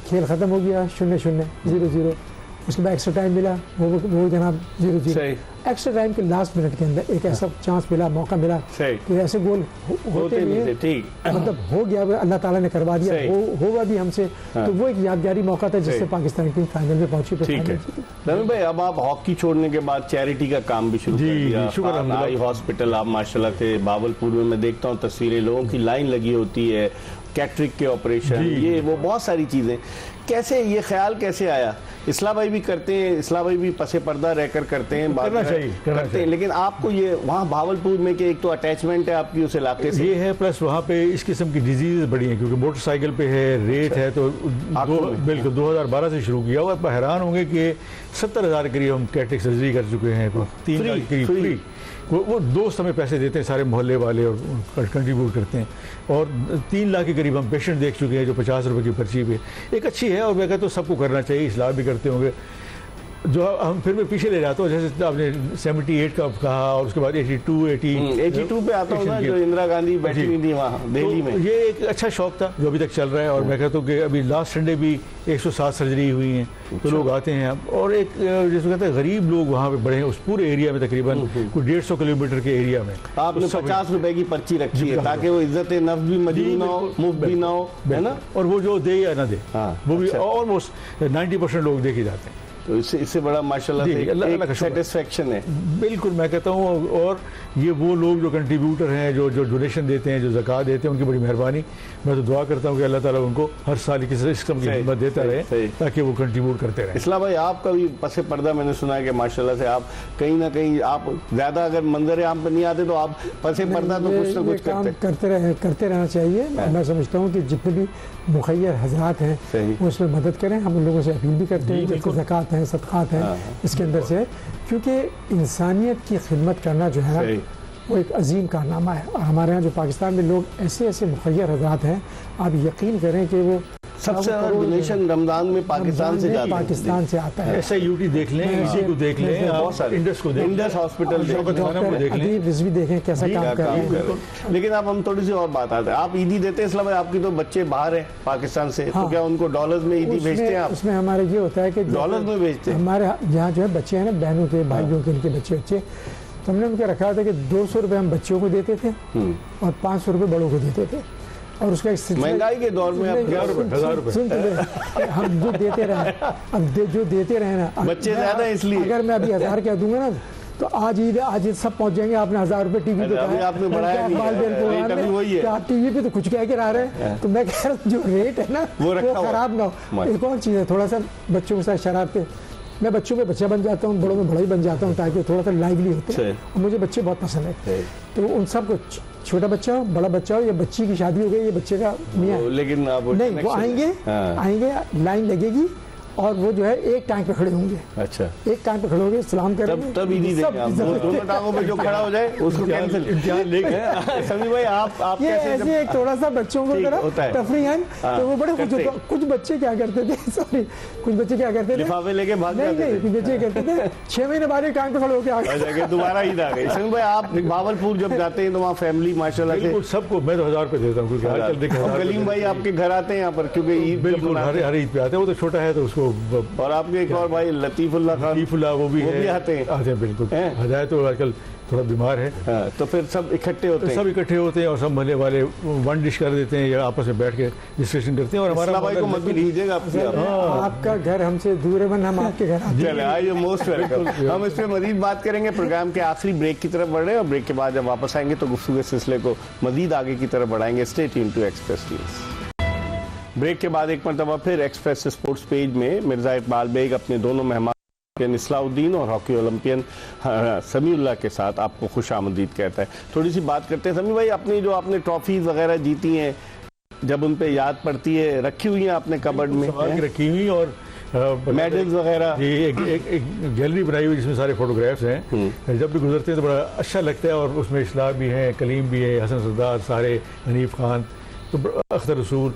खेल ख़त्म हो गया 0-0, 0-0। उसके बाद एक्स्ट्रा टाइम मिला, वो जनाब 0-0। एक्स्ट्रा टाइम के लास्ट मिनट के अंदर एक ऐसा चांस मिला, मौका मिला कि ऐसे गोल होते नहीं थे, ठीक मतलब हो गया, अल्लाह ताला ने करवा दिया, होगा भी हमसे। तो वो एक यादगारी मौका था जिससे पाकिस्तान टीम फाइनल में पहुंची। ठीक है नवीन भाई, अब आप हॉकी छोड़ने के बाद चैरिटी का काम भी शुरू कर दिया। आई हॉस्पिटल आप माशाल्लाह से बावलपुर में मैं देखता हूँ तस्वीरें, लोगों की लाइन लगी होती है, कैटरिक के ऑपरेशन, ये वो बहुत सारी चीजें। कैसे ये ख्याल कैसे आया? इस्लाम भाई भी करते हैं, इस्लाम भाई भी पसे पर्दा रहकर करते हैं, करना चाहिए। लेकिन आपको ये वहाँ भावलपुर में कि एक तो अटैचमेंट है आपकी उस इलाके से, ये है, प्लस वहाँ पे इस किस्म की डिजीज बड़ी हैं क्योंकि मोटरसाइकिल पे है, रेट है, तो बिल्कुल 2012 से शुरू किया हुआ। आप हैरान होंगे कि 70,000 के करीब हम कैटरिक सर्जरी कर चुके हैं, 3 लाख के करीब फ्री। वो दोस्त हमें पैसे देते हैं, सारे मोहल्ले वाले, और कंट्रीब्यूट करते हैं। और 3 लाख के करीब हम पेशेंट देख चुके हैं जो 50 रुपए की पर्ची पे। एक अच्छी है, और मैं कहता हूँ सबको करना चाहिए, इस्लाम भी करते होंगे। जो हम फिर मैं पीछे ले जाता हूँ, जैसे आपने 78 का कहा, और उसके बाद 82 पे आता हूँ ना, जो इंदिरा गांधी बैठी हुई थी वहाँ दिल्ली में। ये एक अच्छा शौक था जो अभी तक चल रहा है। और मैं कहता हूँ कि अभी लास्ट संडे भी 107 सर्जरी हुई हैं, तो लोग आते हैं। और एक जैसे कहते हैं गरीब लोग वहाँ पे बड़े हैं, उस पूरे एरिया में तकरीबन कोई 150 किलोमीटर के एरिया में आपने 50 रुपए की पर्ची रखी है ताकि वो इज्जत नफ्स भी मजबूत ना हो, मुफ्त भी ना हो, है ना। और वो जो दे या ना दे, वो भी ऑलमोस्ट 90% लोग देखे जाते हैं। तो इससे बड़ा माशाल्लाह से एक सेटिस्फेक्शन है। बिल्कुल, मैं कहता हूँ। और ये वो लोग जो कंट्रीब्यूटर हैं, जो डोनेशन देते हैं, जो ज़कात देते हैं, उनकी बड़ी मेहरबानी। मैं तो दुआ करता हूँ कि अल्लाह ताला उनको हर साल किसी किस्म की हिम्मत देता रहे ताकि वो कंट्रीब्यूट करते रहें। इस्लाम भाई, आपका भी पसे पर्दा मैंने सुना है कि माशाल्लाह से आप कहीं ना कहीं, आप ज़्यादा अगर मंजर आम पर नहीं आते तो आप पसे पर्दा तो कुछ ना कुछ करते रहना चाहिए। मैं समझता हूँ कि जितने भी मुखैर हजरात हैं वो उसमें मदद करें। हम उन लोगों से अपील भी करते हैं, जैसे ज़कात हैं, सदक़ात हैं, इसके अंदर से, क्योंकि इंसानियत की खिदमत करना जो है वो एक अजीम कारनामा है। और हमारे यहाँ जो पाकिस्तान में लोग ऐसे मुखैर हजरात हैं, आप यकीन करें कि वो सबसे ज़्यादा डोनेशन रमजान में पाकिस्तान से जाता है, पाकिस्तान से आता है। ऐसा यूटी देख लें, इसी को देख लें, इंडस को देख लें, इंडस हॉस्पिटल भी देखें कैसा काम कर रहे हैं। लेकिन अब हम थोड़ी सी और बात आते हैं, आप ईदी देते हैं इस्लाम भाई? आपकी तो बच्चे बाहर हैं पाकिस्तान से, तो क्या उनको डॉलर्स में ईदी भेजते हैं आप? उसमें हमारे ये होता है कि डॉलर्स में भेजते हैं। हमारे यहाँ जो है बच्चे हैं ना, बहनों के, भाइयों के, इनके बच्चे, तो हमने उनके रखा था कि 200 रुपये हम बच्चों को देते थे और 500 रुपये बड़ों को देते थे। और उसका महंगाई के दौर में 1000 रुपये हम जो देते रहे, अब जो देते रहे ना, बच्चे ज्यादा इसलिए, अगर मैं अभी 1000 कह दूंगा ना, तो आज सब पहुंच जाएंगे। आपने 1000 रुपये टीवी पे आपने बढ़ाया आप टीवी पे तो कुछ कह के आ रहे हैं। तो मैं कह रहा हूँ जो रेट है ना वो खराब ना हो। एक और चीज़ है, थोड़ा सा बच्चों के साथ शरारतें, मैं बच्चों में बच्चा बन जाता हूँ, बड़ों में बड़ा ही बन जाता हूँ, ताकि थोड़ा सा लाइवली होते हैं। और मुझे बच्चे बहुत पसंद है, तो उन सबको, छोटा बच्चा हो, बड़ा बच्चा हो, या बच्ची की शादी हो गई, ये बच्चे का मियाँ, लेकिन नहीं, वो आएंगे, लाइन लगेगी, और वो जो है एक टांग पे खड़े होंगे। अच्छा, एक टांग पे खड़े होंगे, सलाम करेंगे, तब ईदी देंगे आप। दोनों टांगों पे जो खड़ा हो जाए उसको कैंसिल। समी भाई, आप ये ऐसे एक थोड़ा सा बच्चों को तफरी है, तो वो बड़े खुश होते। कुछ बच्चे क्या करते थे, सॉरी, कुछ बच्चे क्या करते थे, लिफाफे लेके भाग जाते थे। कुछ बच्चे करते थे 6 महीने बाद एक टांग पे खड़े होके आ गए, दोबारा ईद आ गई। समी भाई, आप बावलपुर जब जाते हैं तो वहाँ फैमिली माशाल्लाह से सबको, मैं तो 1000 रुपये देता हूँ। कलीम भाई आपके घर आते हैं यहाँ पर, क्योंकि ईद बिल्कुल हर ईद पे आते हैं। वो तो छोटा है तो उसको, और आपके एक और भाई लतीफुल्लाह वो भी आते हैं बिल्कुल। हदायत तो आजकल थोड़ा बीमार है, तो फिर सब इकट्ठे होते हैं, सब इकट्ठे होते हैं, और सब मोहल्ले वाले वन डिश कर देते हैं या आपस में बैठ के डिस्कशन करते हैं। और हमारा भाई को मत भी लीजिएगा, आपका घर हमसे दूर है, हम आपके घर चले आइए, मोस्ट वेलकम। हम इस पर मजीद बात करेंगे। प्रोग्राम के आखिरी ब्रेक की तरफ बढ़ रहे हैं, और ब्रेक के बाद जब वापस आएंगे तो गुफ्तगू के सिलसिले को मजीद आगे की तरफ बढ़ाएंगे। Stay tuned to Express News. ब्रेक के बाद एक मरतबा फिर एक्सप्रेस स्पोर्ट्स पेज में मिर्जा इकबाल बेग अपने दोनों मेहमान इस्लाउद्दीन और हॉकी ओलंपियन समीउल्लाह के साथ आपको खुश आमदीद कहता है। थोड़ी सी बात करते हैं समी भाई, अपनी जो आपने ट्रॉफीज वगैरह जीती हैं, जब उन पे याद पड़ती है, रखी हुई हैं आपने कबर्ड में? रखी हुई, और मेडल्स वगैरह, एक गैलरी बनाई हुई जिसमें सारे फोटोग्राफ्स हैं। जब भी गुजरते हैं तो बड़ा अच्छा लगता है। और उसमें इस्लाम भी हैं, कलीम भी है, हसन सरदार, सारे, हनीफ खान, तो अख्तर रसूल,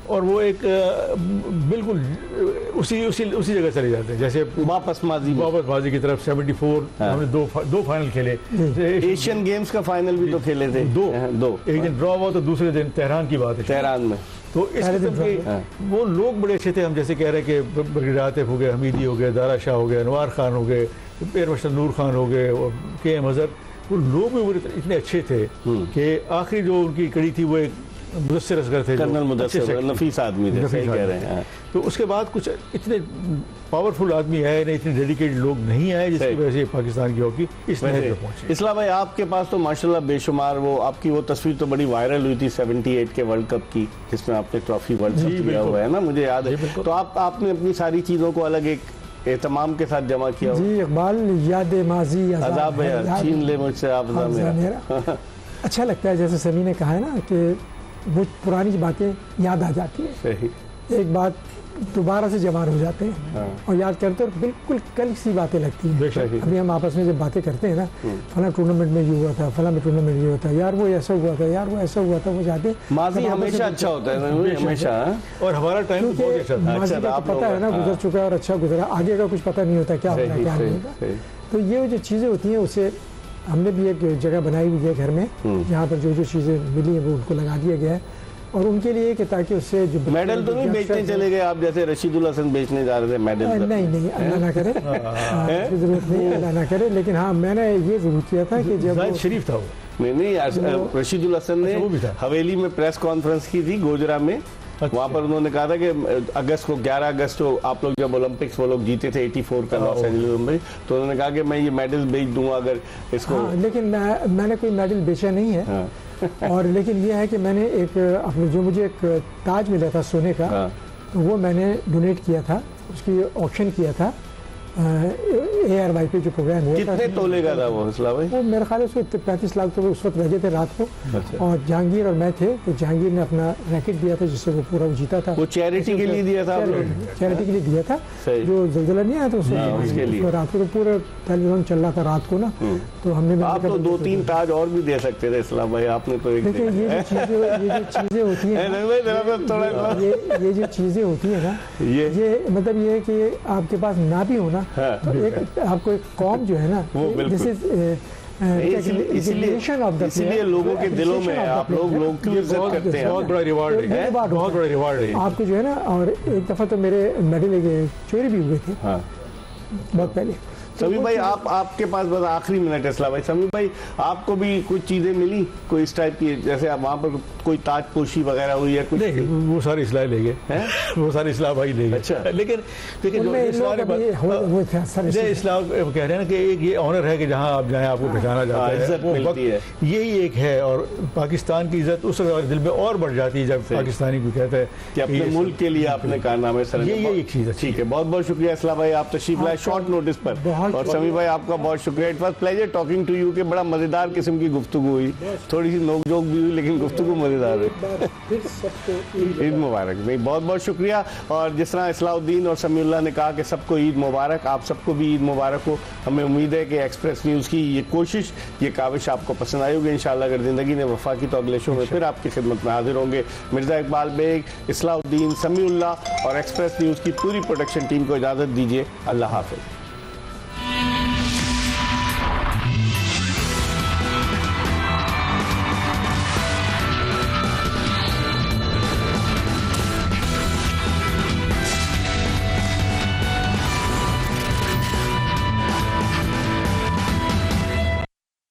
और वो एक बिल्कुल उसी जगह चले जाते हैं, जैसे वापस माजी की तरफ 74। हमने दो फाइनल खेले, एशियन गेम्स का फाइनल भी तो खेले थे, दो एक दिन ड्रॉ हुआ तो दूसरे दिन तेहरान की बात है, तेहरान में। तो इस किस्म के वो लोग बड़े अच्छे थे। हम जैसे कह रहे हैं कि ब्रिगेडियर आतिफ हो गए, हमीदी हो गए, दारा शाह हो गए, अनवार खान हो गए, एयर मार्शल नूर खान हो गए, KM अजहर, वो लोग भी इतने अच्छे थे कि आखिरी जो उनकी कड़ी थी वो एक मुदस्सिर असगर थे, कर्नल मुदस्सिर, नफीस आदमी थे, सही कह रहे हैं। तो उसके बाद कुछ इतने पावरफुल आदमी आए नहीं, इतने डेडिकेटेड लोग नहीं आए, जिसकी वजह से पाकिस्तान की हॉकी इस नहर पर पहुंची। इस्लाम भाई, आपके पास तो माशाल्लाह बेशुमार वो आपकी वो तस्वीर तो बड़ी वायरल हुई थी 78 के वर्ल्ड कप की, जिसमें आपने ट्रॉफी वर्ल्ड कप लिया हुआ है ना, मुझे याद है। तो आपने अपनी सारी चीज़ों को अलग एक एहतमाम के साथ जमा किया। जी इकबाल, याद माजी अज़ाब है, छीन ले मुझसे आफ़ज़ा मेरा। अच्छा लगता है, जैसे समी ने कहा है ना कि वो पुरानी बातें याद आ जाती है, सही। एक बात दोबारा से जवान हो जाते हैं और याद करते हैं, बिल्कुल कल सी बातें लगती हैं। अभी हम आपस में जब बातें करते हैं ना, फला टूर्नामेंट में ये हुआ था, फला में टूर्नामेंट ये होता है, यार वो ऐसा हुआ था, यार वो ऐसा हुआ था, वो जाते माजी हमेशा अच्छा होता है, हमेशा। और हमारा टाइम बहुत अच्छा था। माजी का तो पता है ना, गुजर चुका है और अच्छा गुजरा, आगे का कुछ पता नहीं होता क्या होगा क्या नहीं होगा। तो ये जो चीज़ें होती हैं, उससे हमने भी एक जगह बनाई हुई है घर में, जहाँ पर जो चीज़ें मिली हैं वो उनको लगा दिया गया है, और उनके लिए कि ताकि उससे जो मेडल तो नहीं बेचने चले गए आप, जैसे रशीदुल हसन बेचने जा रहे थे मेडल? नहीं, अल्लाह ना करे, जरूरत नहीं, अल्लाह ना करे। लेकिन हाँ, मैंने ये जरूर किया था कि जब शरीफ था वो, नहीं रशीदुल हसन ने हवेली में प्रेस कॉन्फ्रेंस की थी गोजरा में। वहाँ पर उन्होंने कहा था कि अगस्त को 11 अगस्त को आप लोग जब ओलंपिक्स वो लोग जीते थे 84 का लॉस एंजलिस में, तो उन्होंने कहा कि मैं ये मेडल बेच दूंगा अगर इसको। लेकिन मैंने कोई मेडल बेचा नहीं है। और लेकिन ये है कि मैंने एक अपने जो मुझे एक ताज मिला था सोने का, तो वो मैंने डोनेट किया था, उसकी ऑक्शन किया था ARY पे जो प्रोग्राम हुआ। कितने तोले का था वो इस्लाम भाई? वो मेरे ख्याल से 35 लाख तो उस वक्त लगे थे रात को। और जहांगीर और मैं थे, तो जहांगीर ने अपना रैकेट दिया था जिससे वो पूरा जीता था। वो चैरिटी के लिए दिया था? चैरिटी के लिए दिया था, जो जल्जला नहीं आया था उसके लिए। रात को तो पूरा टेलीविजन चल रहा था रात को ना, तो हमने आप तो 2-3 ताज और भी दे सकते थे इस्लाम भाई, आपने तो एक। देखिए ये जो चीजें होती हैं, ये जो चीजें होती है ना, ये मतलब ये है कि आपके पास ना भी होना, तो एक आपको एक कौम जो है ना, इसलिए लोगों के दिलों में आप लोग की इज्जत करते हैं। बहुत बड़ा रिवार्ड है, बहुत बड़ा रिवार्ड है आपको जो है ना। और एक दफा तो मेरे मेडल चोरी भी हुए थे बहुत पहले। समी भाई, आपके पास बस आखिरी मिनट है इस्लाम भाई। समी भाई, आपको भी कुछ चीजें मिली कोई इस टाइप की, जैसे आप वहाँ पर कोई ताजपोशी वगैरह हुई है कुछ? नहीं, वो सारी इस्लाम ले गए, वो सारे इस्लाम भाई ले गए। अच्छा, लेकिन इस्लाम कह रहे हैं ना कि एक ये ऑनर है कि जहाँ आप जाएं आपको पहचाना जाता है, यही एक है। और पाकिस्तान की इज्जत उस दिल में और बढ़ जाती है जब पाकिस्तानी को कहता है कि अपने मुल्क के लिए आपने कारनामे सर। ये एक चीज़ है। ठीक है, बहुत बहुत शुक्रिया इस्लाम भाई, आप तशरीफ लाए शॉर्ट नोटिस पर। और समी भाई, आपका बहुत शुक्रिया। It was pleasure talking to you, के बड़ा मजेदार किस्म की गुफ्तगू हुई, थोड़ी सी नोक-झोंक भी हुई, लेकिन गुफ्तगू मजेदार है। ईद मुबारक। नहीं, बहुत बहुत शुक्रिया। और जिस तरह इस्लाउद्दीन और समीउल्लाह ने कहा कि सबको ईद मुबारक, आप सबको भी ईद मुबारक हो। हमें उम्मीद है कि एक्सप्रेस न्यूज़ की ये कोशिश, ये काविश आपको पसंद आई होगी। इंशाअल्लाह अगर ज़िंदगी ने वफा की तो अगले शो में फिर आपकी खिदमत में हाजिर होंगे। मिर्ज़ा इकबाल बेग, इस्लाउद्दीन, समीउल्लाह और एक्सप्रेस न्यूज़ की पूरी प्रोडक्शन टीम को इजाज़त दीजिए। अल्लाह हाफ़िज़।